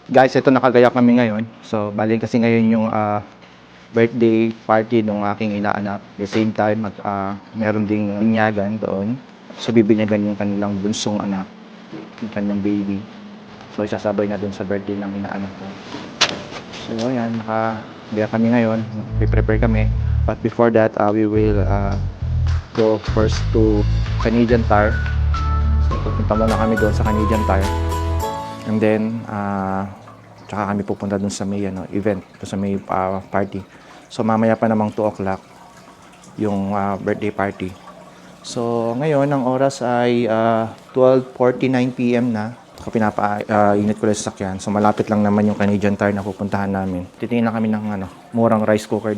Guys, ito nakagaya kami ngayon. So, bali kasi ngayon yung birthday party ng aking inaanak. At the same time, meron ding binyagan doon. So, bibinyagan yung kanilang bunsong anak, yung kanilang baby. So, isasabay na doon sa birthday ng inaanak ko. So, yan, nakagaya kami ngayon. Prepare kami. But before that, we will go first to Canadian Tire. So, pupunta muna kami doon sa Canadian Tire. And then, tsaka kami pupunta dun sa may event, sa may party. So mamaya pa namang 2 o'clock yung birthday party. So ngayon, ang oras ay 12:49 PM na. Ako init ko lang sa sakyan. So malapit lang naman yung Canadian Tire na pupuntahan namin. Titingin lang kami ng murang rice cooker.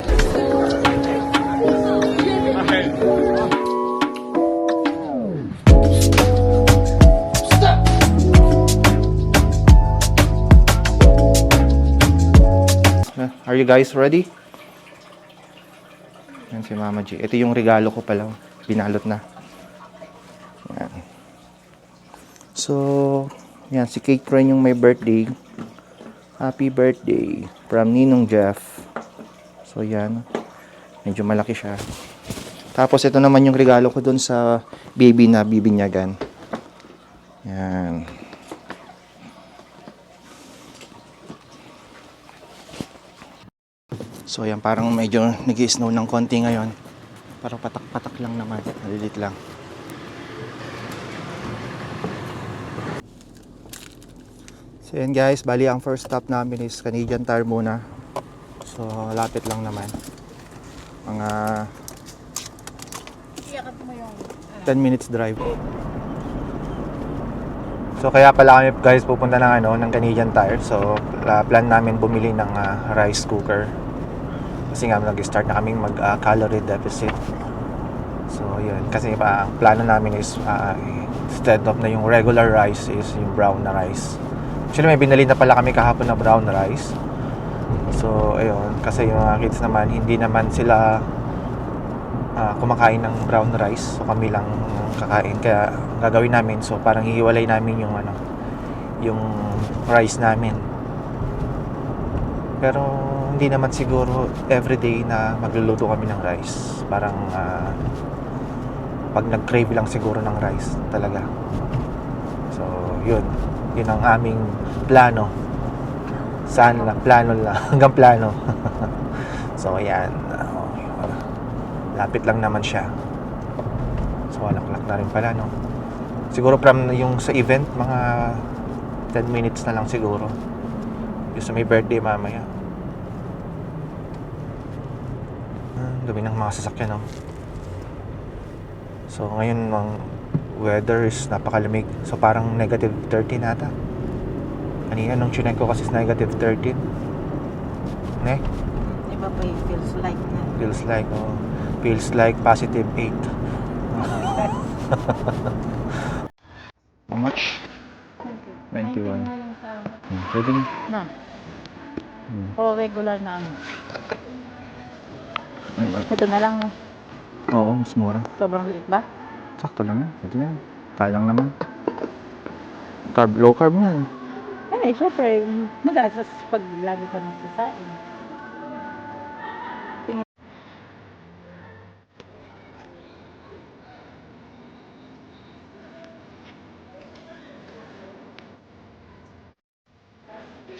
Are you guys ready? Yan si Mama G. Ito yung regalo ko pala. Binalot na. Yan. So, yan. Si Kate Ren yung may birthday. Happy birthday. From Ninong Jeff. So, yan. Medyo malaki siya. Tapos, ito naman yung regalo ko dun sa baby na bibinyagan. Yan. So yan, parang medyo nag-i-snow ng konti ngayon. Parang patak-patak lang naman, malilit lang. So yan guys, bali ang first stop namin is Canadian Tire muna. So lapit lang naman. Mga 10 minutes drive. So kaya pala kami guys pupunta ng Canadian Tire. So plan namin bumili ng rice cooker. Kasi nga nag-start na kaming mag-calorie deficit. So yun, kasi ang plano namin is instead of na yung regular rice is yung brown na rice. Actually may binili na pala kami kahapon na brown rice. So ayun, kasi yung mga kids naman hindi naman sila kumakain ng brown rice. So kami lang kakain, kaya gagawin namin, so parang hihiwalay namin yung rice namin. Pero hindi naman siguro everyday na magluluto kami ng rice. Parang pag nag-crave lang siguro ng rice talaga. So yun ang aming plano. Saan lang, plano lang hanggang plano. So ayan, lapit lang naman siya. So alaklak na rin pala, no? Siguro from yung sa event mga 10 minutes na lang siguro. Yung sa may birthday mamaya. Dumi ng mga sasakyan, no? So ngayon ang weather is napakalamig. So parang negative 13 ata. Kanina nung chinek ko kasi is negative 13. Ne? Iba pa yung feels like na. Feels like positive 8. How much? 21. Pwede na. O regular na ano. Ito na lang. Oo, mas mura. Sobrang liit ba? Sakto lang yan. Ito yan. Kaya lang naman. Low carb yan. Eh, syempre, magasas pag lagi ka nang sasain.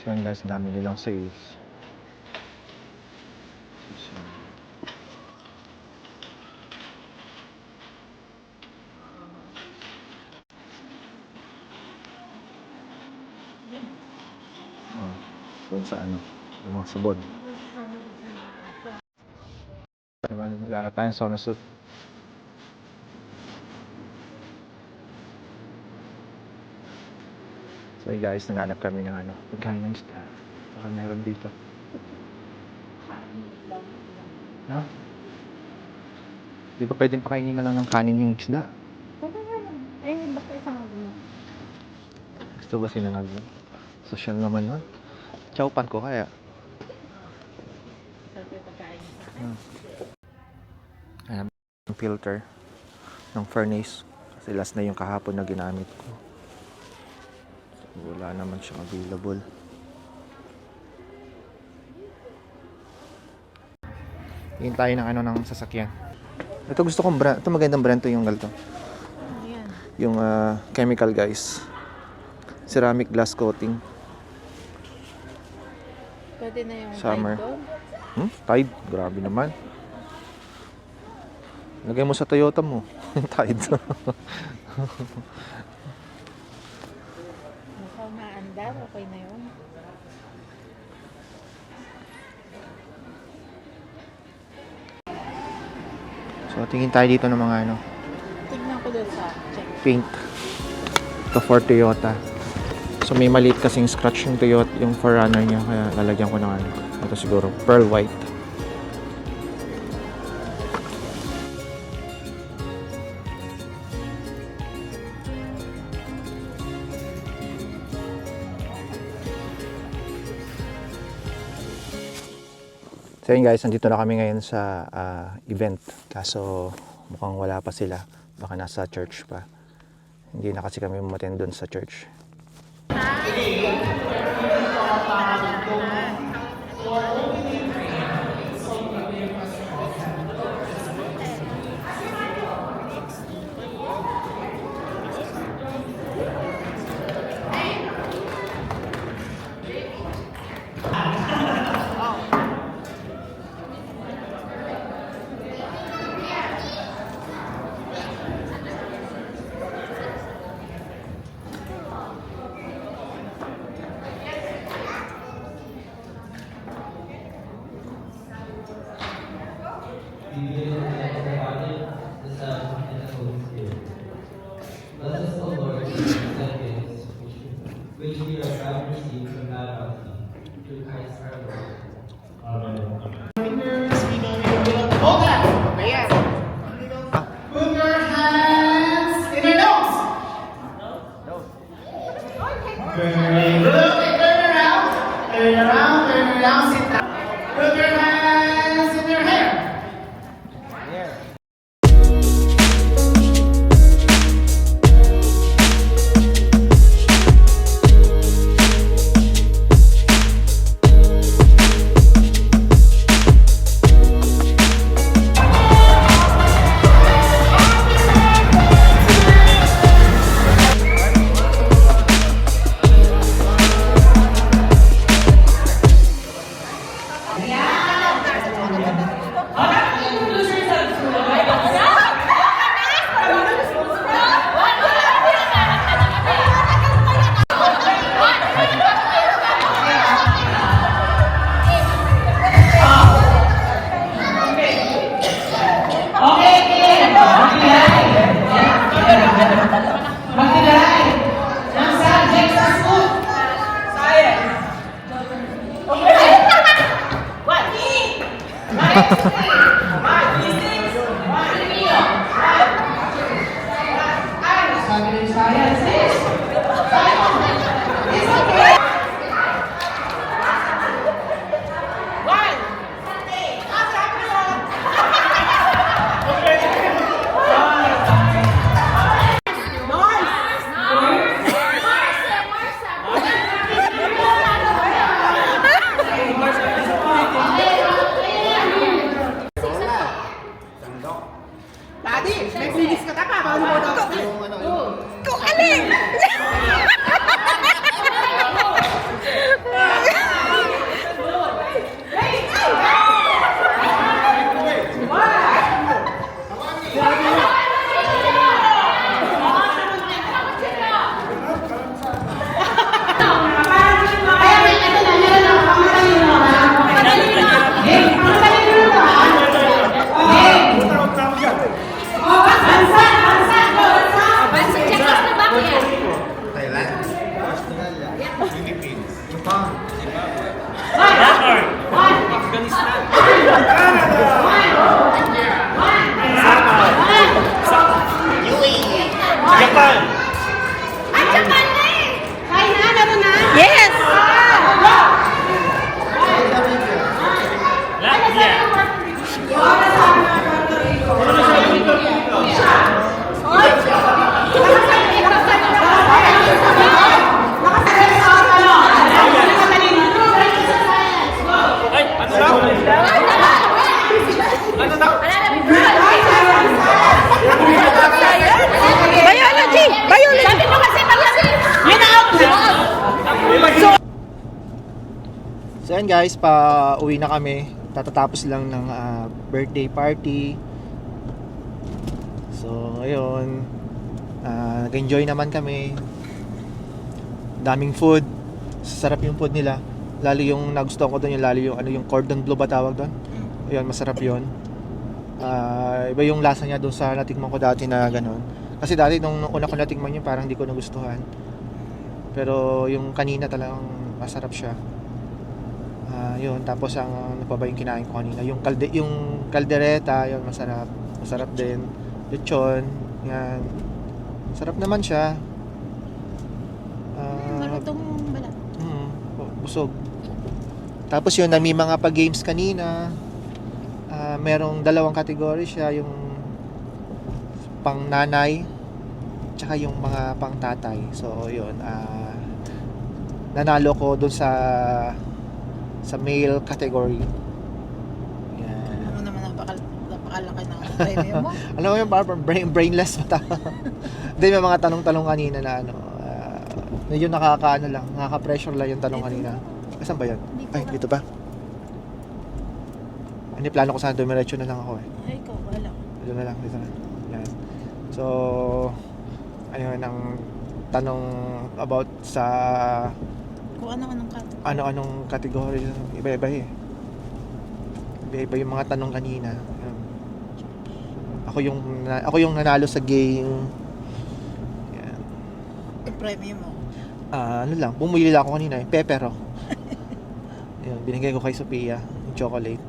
So yun guys, dami nilang sales. Doon sa yung mga sabon. Wala tayong sauna suit. So guys, naghanap kami ng pagkain ng isda. Baka meron dito. Ha? Di ba pwedeng pakainin na lang ng kanin yung isda? Eh, basta isang ano. Gusto ba sinangag mo? Social naman nun. Chowpan ko kaya. Ayan, yung filter ng furnace. Kasi last na yung kahapon na ginamit ko. So, wala naman siyang available. Tingin tayo ng ano ng sasakyan. Ito gusto kong brand. Ito magandang brand to yung galto. Ayan. Yung chemical guys. Ceramic glass coating. Pwede na yung Summer. Tide doon. Tide? Grabe naman. Lagay mo sa Toyota mo. Tide. Mukhang maandar. Okay na yun. So tingin tayo dito ng mga ano, Tignan ko doon sa check. paint. Ito for Toyota. So may maliit kasing scratch yung Toyota, yung 4Runner niya, kaya lalagyan ko ng ano. Ito siguro pearl white. So yun guys, nandito na kami ngayon sa event. Kaso mukhang wala pa sila. Baka nasa church pa. Hindi na kasi kami umattend doon sa church. Which we are about to receive from God our King, through Christ our Lord. Amen. Put your hands in your nose. Very good. Okay, turn around. Turn around, turn around, sit down. Put your hands in your hair. So yan guys, pa uwi na kami. Tatatapos lang ng birthday party. So ayun, nag-enjoy naman kami. Daming food. Sarap yung food nila. Lalo yung nagustuhan ko doon, yung lalo yung yung cordon bleu ba tawag doon? Ayun, masarap yun. Iba yung lasa niya doon sa natikman ko dati na gano'n. Kasi dati nung una ko natikman yun, parang hindi ko nagustuhan. Pero yung kanina talagang masarap siya. Yun, tapos ano pa ba yung kinain ko kanina? Yung kaldereta, yun, masarap. Masarap din. Lechon, yan. Sarap naman siya. Malutong balat. Busog. Tapos yun, may mga pa-games kanina. Merong dalawang category siya, yung pang nanay tsaka yung mga pang tatay. So yun, nanalo ko dun sa male category. Yan. Ano naman napakalaki ng premium mo? Alam mo yung parang brainless mata. Hindi, may mga tanong-tanong kanina na medyo nakaka-pressure lang yung tanong kanina. Saan ba yan? Ay, dito ba? Hindi, plano ko sana dumiretso na lang ako eh. Ay, ikaw, wala. Dito na lang. Yan. So, ayun ang tanong about sa Kung ano-anong kato. ano-anong category. Iba-iba eh. Iba-iba yung mga tanong kanina. Ayun. Ako yung nanalo sa game. Yan. Yung premium mo. Ano lang, bumili lang ako kanina eh. Pepero. Ayun, binigay ko kay Sophia yung chocolate.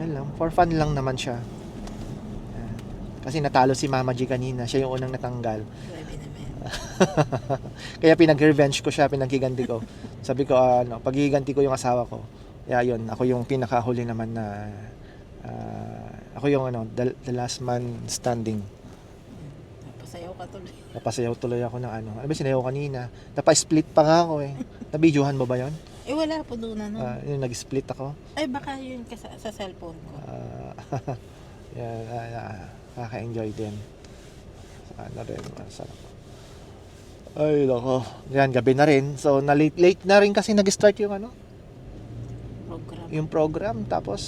Yan lang, for fun lang naman siya. Yan. Kasi natalo si Mama G kanina, siya yung unang natanggal. Grabe naman. Kaya pinag-revenge ko siya, pinaghiganti ko. Sabi ko, paghiganti ko yung asawa ko. Kaya yun, ako yung pinakahuli naman na ako yung the last man standing. Napasayaw ka tuloy. Napasayaw tuloy ako ng ano ba sinayaw kanina. Napa-split pa nga ako eh. Nabidyohan mo ba yun? Eh, wala po doon ano. Yung nag-split ako. Ay, baka yun sa cellphone ko. Yan, nakaka-enjoy din. Ano rin, masarap. Ay, loko. Yan, gabi na rin. So, late na rin kasi nag-start yung Program. yung program. Tapos,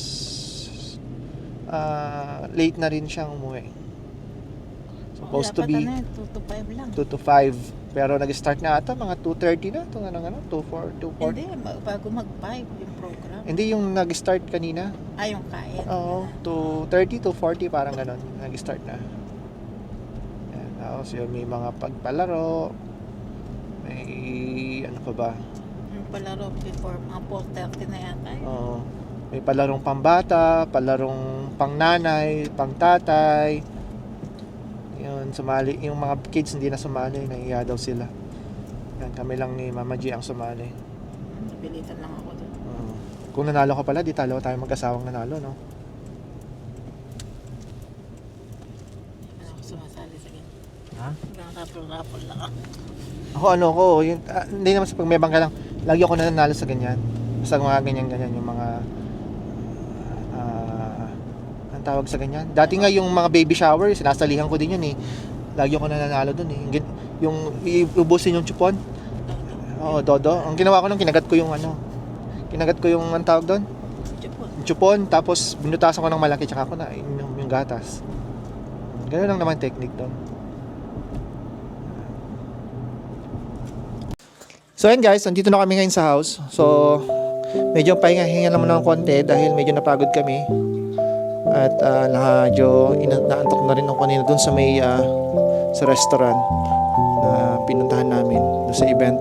late na rin siyang umuwi. Supposed to be 2 to 5 lang. 2 to 5. Pero nag-start na ata, mga 2:30 na. Ito 2:40. Hindi, bago mag-5 yung program. Hindi yung nag-start kanina. Yung kain. Oo, 2:30 to 40 parang ganon. Nag-start na. Yan, tapos yun, may mga pagpalaro. May ano pa ba? Yung palaro before mga 4:30 na yata. Oo. May palarong pambata, palarong pangnanay, pangtatay. Yun, sumali. Yung mga kids hindi na sumali, nahiya daw sila. Yan, kami lang ni Mama G ang sumali. Napilitan lang ako doon. Kung nanalo ka pala, di talo tayo mag-asawang nanalo, no? Hindi ako sumasali sa ganyan. Ha? Hanggang rapol-rapol lang ako. Ako, yun, hindi naman sa pagmebang ka lang. Lagi ako nanalo sa ganyan. Sa mga ganyan-ganyan, yung mga ang tawag sa ganyan. Dati nga yung mga baby shower, sinasalihan ko din yun eh. Lagi ako nananalo dun eh. Yung iubusin yung chupon. Oo, dodo. Ang ginawa ko nung kinagat ko yung ang tawag doon? Chupon. Tapos binutasan ko ng malaki tsaka ako na yung gatas. Ganun lang naman technique doon. So yun guys, nandito na kami ngayon sa house. So medyo pahinga naman ng konti dahil medyo napagod kami. At medyo naantok na rin ako kanina dun sa may sa restaurant na pinuntahan namin, dun sa event